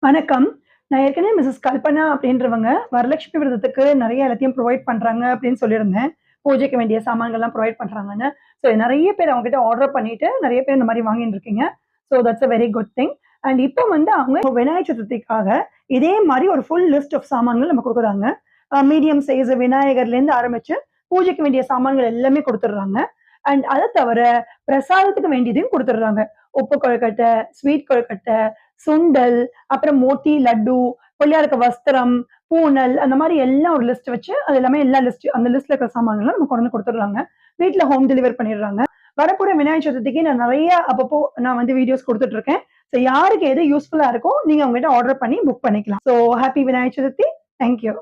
வணக்கம். நான் ஏற்கனவே மிஸஸ் கல்பனா அப்படின்றவங்க வரலட்சுமி விரதத்துக்கு நெறைய எல்லாத்தையும் ப்ரொவைட் பண்றாங்க அப்படின்னு சொல்லியிருந்தேன். பூஜைக்கு வேண்டிய சாமான்கள்லாம் ப்ரொவைட் பண்றாங்கன்னு. ஸோ நெறைய பேர் அவங்ககிட்ட ஆர்டர் பண்ணிட்டு நெறைய பேர் இந்த மாரி வாங்கின்னு இருக்கீங்க. So that's a very good thing. And இப்போ வந்து அவங்க விநாயகர் சதுர்த்திக்காக இதே மாரி ஒரு ஃபுல் லிஸ்ட் ஆஃப் சாமான்கள் நம்ம குடுக்குறாங்க. மீடியம் சைஸ் விநாயகர்லேருந்து ஆரம்பிச்சு பூஜைக்கு வேண்டிய சாமான்கள் எல்லாமே குடுத்துடுறாங்க. அண்ட் அத தவிர பிரசாதத்துக்கு வேண்டியதையும் குடுத்துடுறாங்க. உப்பு கொழுக்கட்டை, ஸ்வீட் கொழுக்கட்டை, சுண்டல், அப்புறம் மோத்தி, லட்டு, பிள்ளையாருக்கு வஸ்திரம், பூனல் அந்த மாரி எல்லாம் ஒரு லிஸ்ட் வச்சு, அது எல்லாமே எல்லா லிஸ்ட் அந்த லிஸ்ட்ல இருக்கிற சாமான்கள்லாம் நம்ம கொண்டு வந்து குடுத்துடுறாங்க. வீட்ல ஹோம் டெலிவரி பண்ணிடுறாங்க. வரப்போற விநாயகர் சதுர்த்திக்கு நான் நெறைய அப்பப்போ நான் வந்து வீடியோஸ் குடுத்துட்டு இருக்கேன். ஸோ யாருக்கு எது யூஸ்ஃபுல்லா இருக்கோ, நீங்க அவங்ககிட்ட ஆர்டர் பண்ணி புக் பண்ணிக்கலாம். So happy Vinayagar Chaturthi. Thank you.